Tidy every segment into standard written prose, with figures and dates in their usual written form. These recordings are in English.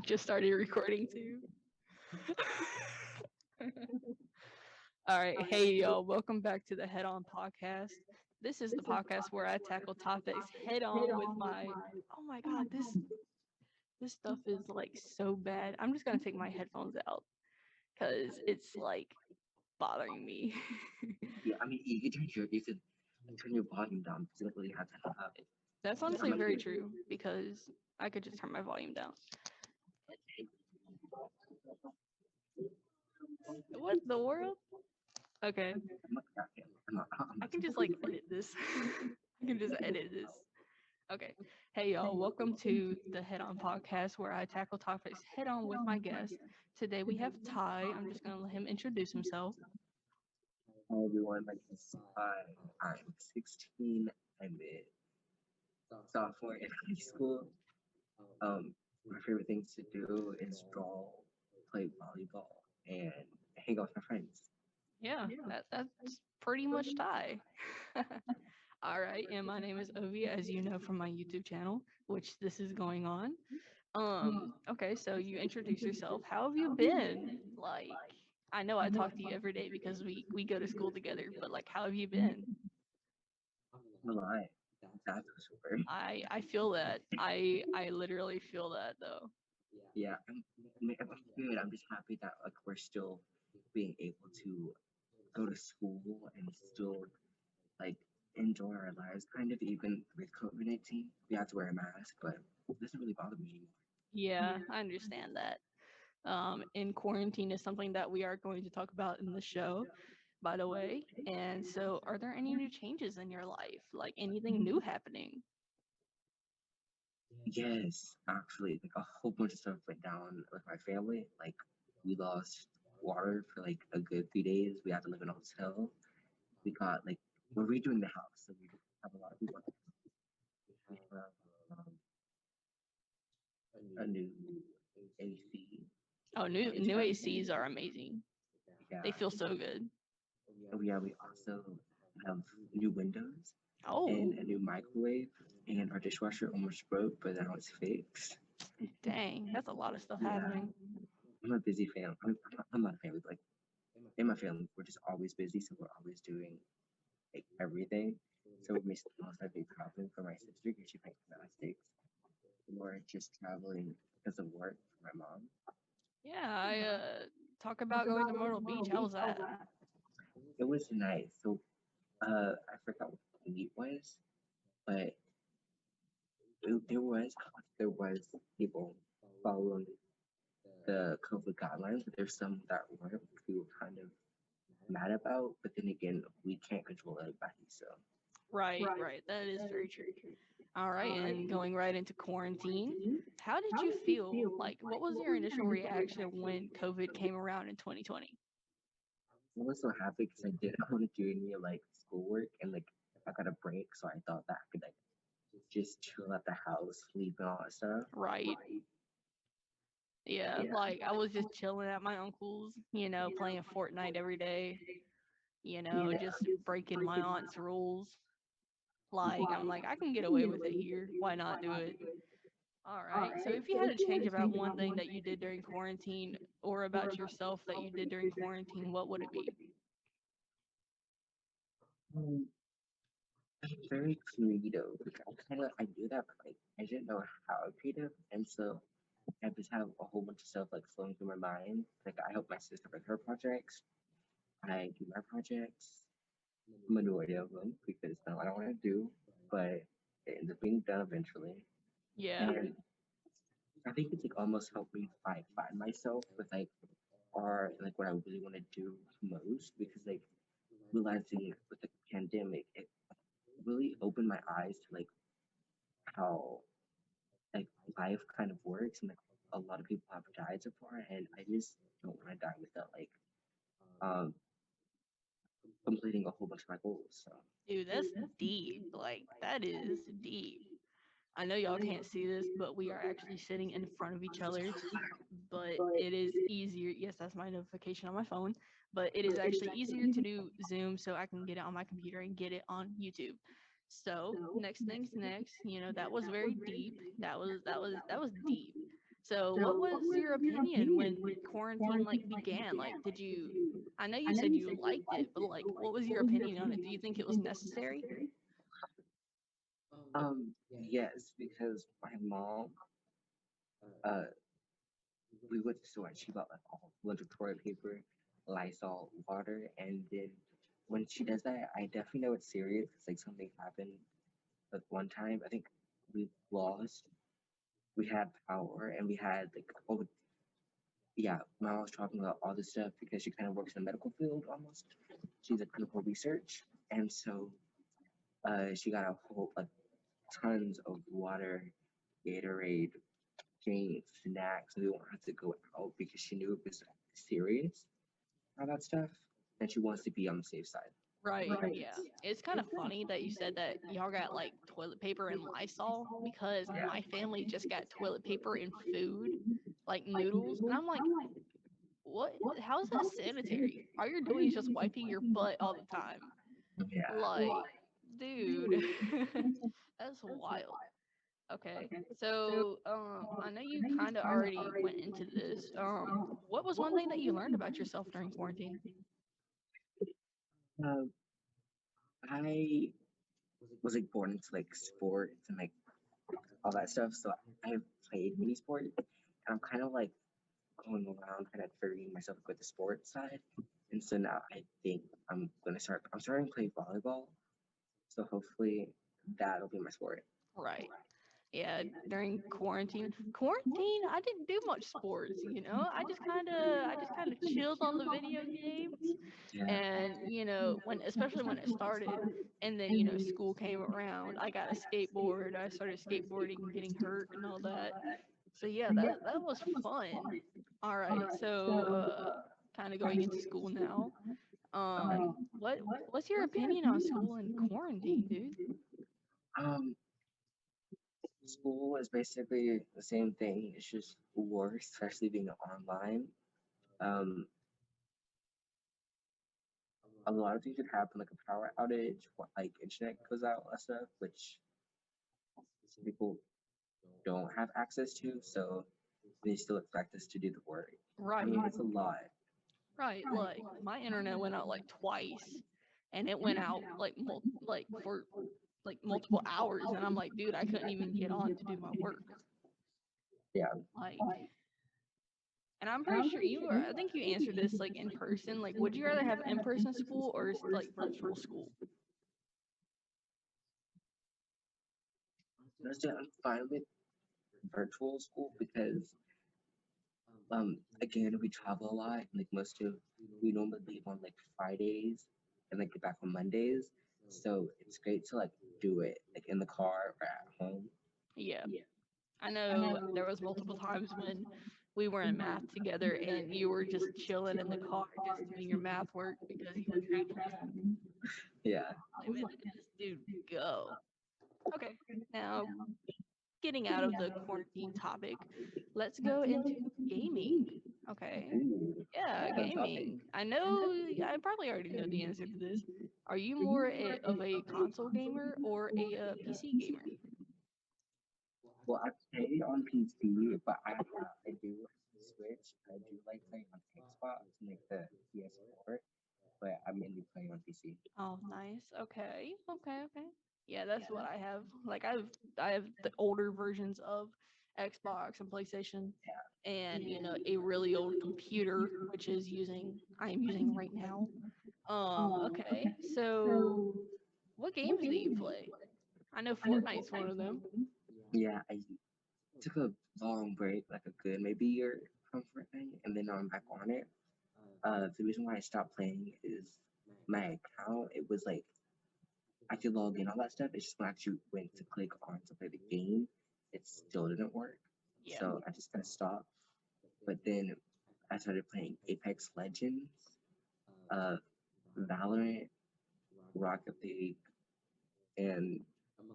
just started recording too. All right, hey y'all, welcome back to the Head On Podcast. This is the podcast where I tackle topics head on with my. Oh my god, this stuff is like so bad. I'm just gonna take my headphones out because it's like bothering me. Yeah, I mean, you can turn your volume down because you don't really have to have it. That's honestly very true because I could just turn my volume down. What the world? Okay, I'm not that fan. I'm I not can just like edit this. I can just edit this. Okay. Hey, y'all. Welcome to the Head On Podcast where I tackle topics head on with my guest. Today we have Ty. I'm just going to let him introduce himself. Hi everyone, my name is Sai. I'm 16. I'm a sophomore in high school. My favorite things to do is draw, play volleyball, and hang out with my friends. Yeah, that's pretty much Ty. All right. And my name is Ovi, as you know from my YouTube channel, which this is going on. Okay, so you introduce yourself. How have you been? Like, I know I talk to you every day because we go to school together, but like, how have you been? I'm alive. That's for sure. I feel that. I literally feel that though. Yeah, I'm good. I'm just happy that like we're still being able to go to school and still like enjoy our lives kind of even with COVID-19. We have to wear a mask, but it doesn't really bother me anymore. Yeah, I understand that. In quarantine is something that we are going to talk about in the show, by the way. And so, are there any new changes in your life? Like anything new happening? Yes, actually, like a whole bunch of stuff went down with my family. Like we lost water for like a good few days. We had to live in a hotel. We got like we're redoing the house, so we have a lot of people. We have a new AC. Oh, new ACs are amazing. They Yeah, feel so good. oh yeah. We also have new windows Oh, and a new microwave. And our dishwasher almost broke, but now it's fixed. dang, that's a lot of stuff Yeah, happening. I'm a busy family. I'm not a family, but like in my family, we're just always busy, so we're always doing like everything. So it makes the most I've been traveling for my sister because she paints gymnastics, or just traveling because of work for my mom. Yeah, I talk about going to Myrtle Beach. How was that? It was nice. So I forgot what the meet was, but there was people following the COVID guidelines, but there's some that weren't, which we were kind of mad about. But then again, we can't control everybody, so Right, right. That is very true. All right, and going right into quarantine, how did you feel? Like, what was your initial reaction when COVID came around in 2020? I was so happy because I didn't want to do any like schoolwork and like I got a break, so I thought that I could like just chill at the house, sleep and all that stuff. Right. Yeah, Yeah, like I was just chilling at my uncle's, playing Fortnite every day, just breaking my aunt's rules. Like, I'm like, I can get away with it here. Why not do it? All right. So, if you had to change about one thing that you did during quarantine or about yourself that you did during quarantine, what would it be? um, I'm very creative. Like, I do that, but like I didn't know how creative, and so I just have a whole bunch of stuff like flowing through my mind. Like I help my sister with her projects. I do my projects, majority of them, because I don't want to do, but it ends up being done eventually. Yeah. And I think it's like almost helped me find myself with like or like what I really want to do most because like realizing with the pandemic it really opened my eyes to like how like life kind of works and like a lot of people have died so far and I just don't want to die without like um completing a whole bunch of my goals. So Dude, that's deep. Like, that is deep. I know y'all can't see this, but we are actually sitting in front of each other. But it is easier. Yes, that's my notification on my phone. But it is actually easier to do Zoom so I can get it on my computer and get it on YouTube. So next things next, that was very deep. That was deep. So, what was your opinion when quarantine like began? Like, did you? I know you said you liked it, but like, what was your opinion on it? Do you think it was necessary? Yes, because my mom, uh, we went to the store and she bought like a whole bunch of toilet paper, Lysol, water, and then when she does that, I definitely know it's serious. It's like something happened. Like one time, I think we lost. We had power, and we had like yeah, my mom was talking about all this stuff because she kind of works in the medical field almost. She's a clinical research, and so she got a whole like tons of water, Gatorade, drinks, snacks, and we won't have to go out because she knew it was serious, all that stuff, and she wants to be on the safe side. Right, yeah. It's kind of funny that you said that y'all got like toilet paper and Lysol because Yeah, my family just got toilet paper and food, like noodles. And I'm like, what? How is that sanitary? All you're doing is just wiping your butt all the time. yeah. Like, dude, that's wild. Okay. So, I know you kind of already went into this. What was one thing that you learned about yourself during quarantine? Um, I was like born into like sports and like all that stuff, so I've played many sports, and I'm kind of like going around kind of figuring myself with the sports side. And so now I think I'm starting to play volleyball. So hopefully that'll be my sport. Right. Yeah, during quarantine, I didn't do much sports, you know. I just kind of chilled on the video games, Yeah. and especially when it started, and then school came around. I got a skateboard. I started skateboarding, getting hurt, and all that. So yeah, that was fun. All right, so kind of going into school now. What's your opinion on school in quarantine, dude? Um, School is basically the same thing. It's just worse, especially being online. Um, a lot of things could happen, like a power outage, like internet goes out, and stuff, which people don't have access to. So they still expect us to do the work. I Right. mean, it's a lot. Right, like my internet went out like twice, and it went out like like for like multiple hours, and I'm like, dude, I couldn't even get on to do my work. Yeah. Like, and I'm pretty sure I think you answered this like in person. Like, would you rather have in-person school or like virtual school? Honestly, I'm fine with virtual school because again we travel a lot. Like most of we normally leave on like Fridays and like get back on Mondays. So it's great to like do it like in the car or at home. Yeah, I know there was multiple times when we were in math together, and you were just chilling in the car, just doing your math work because you were traveling. Yeah. Like, man, look at this dude go. Okay, now getting out of the quarantine topic, let's go into gaming. Okay. Ooh, Yeah, fun topic. gaming. I probably already know the answer to this. Are you more of a console gamer or a PC gamer? Well, I play on PC, but I do have the Switch. I do like playing on Xbox and like the PS4, but I mainly play on PC. Oh, nice. Okay. Okay, okay. Yeah, that's what I have. Like I have the older versions of Xbox and PlayStation, and a really old computer which I am using right now. Okay. So what games do you play? I know Fortnite's one of them. Yeah, I took a long break, like a good maybe year from Fortnite, and then now I'm back on it. The reason why I stopped playing is my account. It was like I could log in all that stuff. It's just when I actually went to click on to play the game, it still didn't work. Yeah. So I just kind of stopped. But then I started playing Apex Legends, uh, Valorant, Rocket League, and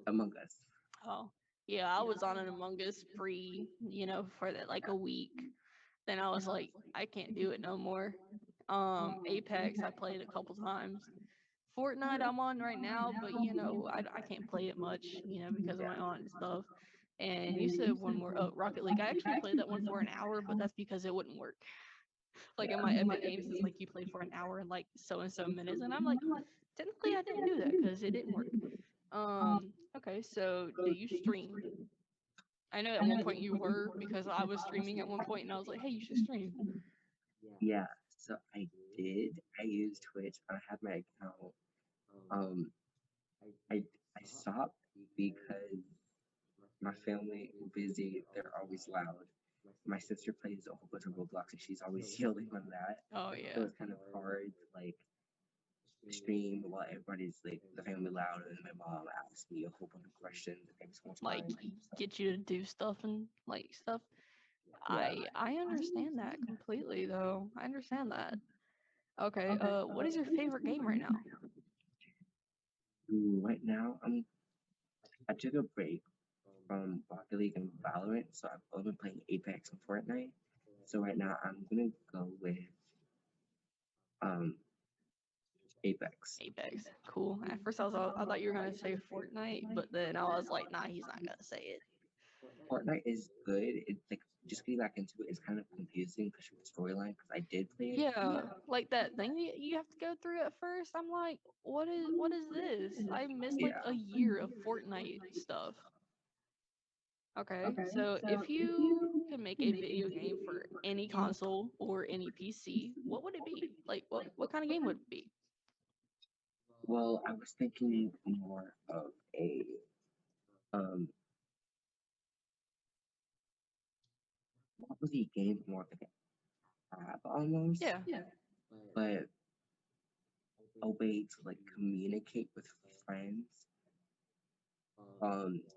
Among Us. Oh, yeah, I was on an Among Us free, for that like a week. Then I was like, I can't do it no more. Apex, I played a couple times. Fortnite, I'm on right now, but I can't play it much, because of Yeah. my aunt and stuff. And you said one more. Oh, Rocket League. I actually played that one for an hour, but that's because it wouldn't work. Like in my Epic Games, it's like you played for an hour and like so and so minutes, and I'm like, technically I didn't do that because it didn't work. Okay, so do you stream? I know at one point you were because I was streaming at one point and I was like, hey, you should stream. Yeah, so I did. I used Twitch. I had my account. Um, I stopped because my family is busy. They're always loud. My sister plays a whole bunch of Roblox and she's always yelling on that. Oh So yeah. it's kind of hard to like stream while everybody's like the family loud and my mom asks me a whole bunch of questions every single Like time. get you to do stuff and like stuff. Yeah. I understand that completely though. I understand that. Okay, what is your favorite game right now? Ooh, right now I took a break from Rocket League and Valorant, so I've only been playing Apex and Fortnite. So right now I'm gonna go with um Apex. Apex. Cool. At first I thought you were gonna say Fortnite, but then I was like, nah, he's not gonna say it. Fortnite is good. It's like just getting back into it is kind of confusing because of the storyline. Because I did play it. Yeah, like that thing you have to go through at first. I'm like, what is this? I missed like Yeah. a year of Fortnite stuff. Okay, so if you could make a video game for any console or any PC, what would it be? Like, what kind of game would it be? Well, I was thinking more of a um probably a game more of like an app almost, Yeah. but a way to like communicate with friends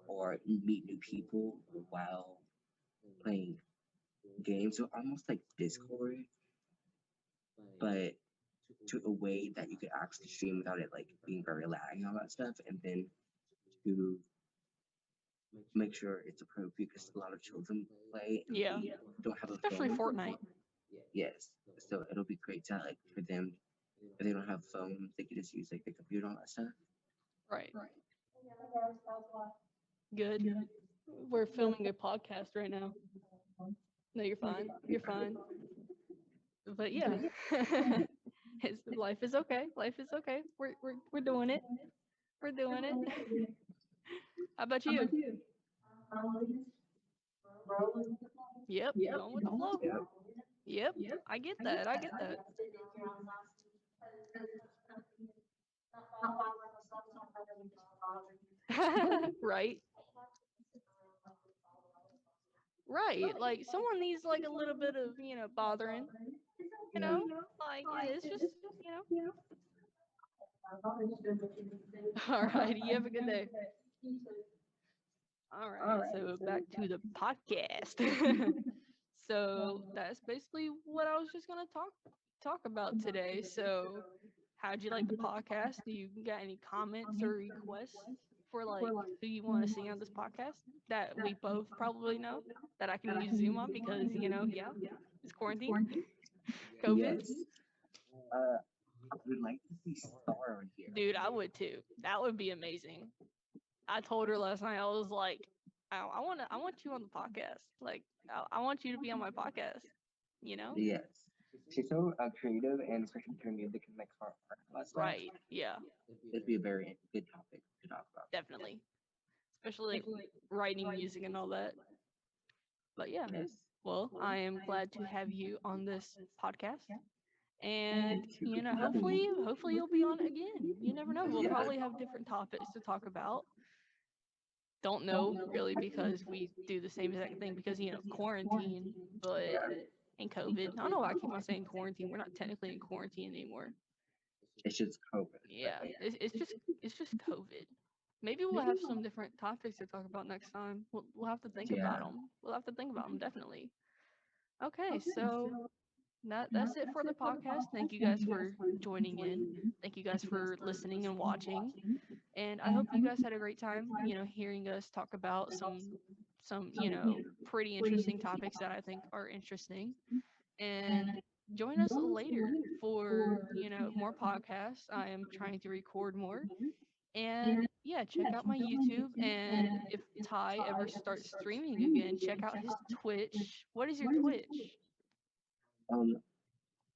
or meet new people while playing games. So almost like Discord, but to a way that you could actually stream without it like being very laggy and all that stuff, and then to make sure it's approved because a lot of children play and Yeah. they don't have a Especially phone. Fortnite. Yes, so it'll be great to like for them if they don't have phones, they can just use like the computer and all that stuff. Right. Good. We're filming a podcast right now. No, you're fine. You're fine. But yeah, life is okay. Life is okay. We're doing it. We're doing it. How about you? Yep, going with the flow. Yep, I get that. I get that. Right, right. Like someone needs like a little bit of bothering. Like it's just you know. All right, you have a good day. All right, so back to the podcast. So that's basically what I was just gonna talk about today. So how'd you like the podcast? Do you got any comments or requests for like who you want to see on this podcast that we both probably know that I can use Zoom on because yeah, it's quarantine, COVID. Yes. I would like to see Star on here. Dude, I would too. That would be amazing. I told her last night. I was like, I want you on the podcast. Like, I want you to be on my podcast. You know? Yes. She's so creative and especially with her music and like her art and all that stuff. Right. Yeah. It'd be a very good topic to talk about. Definitely. Especially like writing music and all that. But yeah. Yes. Well, I am glad to have you on this podcast. And Thank you for having hopefully you'll be on again. You never know. We'll Yeah. probably have different topics to talk about. Don't know really because we do the same exact thing because quarantine, but and COVID. I don't know why I keep on saying quarantine. We're not technically in quarantine anymore. It's just COVID. Yeah, it's just COVID. Maybe we'll have some different topics to talk about next time. We'll have to think about them. We'll have to think about them definitely. Okay, so that's it for the podcast. Thank you guys for joining in. Thank you guys for listening and watching. And I hope you guys had a great time, hearing us talk about some, pretty interesting topics that I think are interesting. And join us later for, more podcasts. I am trying to record more. And yeah, check out my YouTube. And if Ty ever starts streaming again, check out his Twitch. What is your Twitch? Um,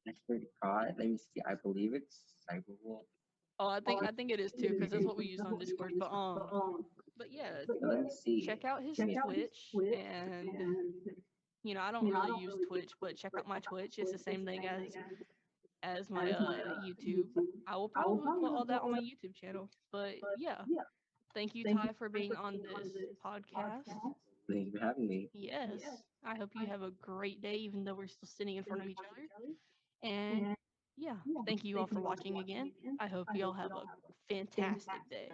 I forgot. Let me see. I believe it's Cyberwolf. Oh, I think it is too, because that's what we use on Discord. But yeah, Let me see. check out his Twitch. And I don't really use Twitch, but check out my Twitch. It's the same thing as my YouTube. I will probably put all that on my YouTube channel. But yeah, thank you, Ty, for being on this podcast. Thank you for having me. Yes, I hope you have a great day, even though we're still sitting in front of each other. And yeah, thank you all for watching again. I hope you all have a fantastic day.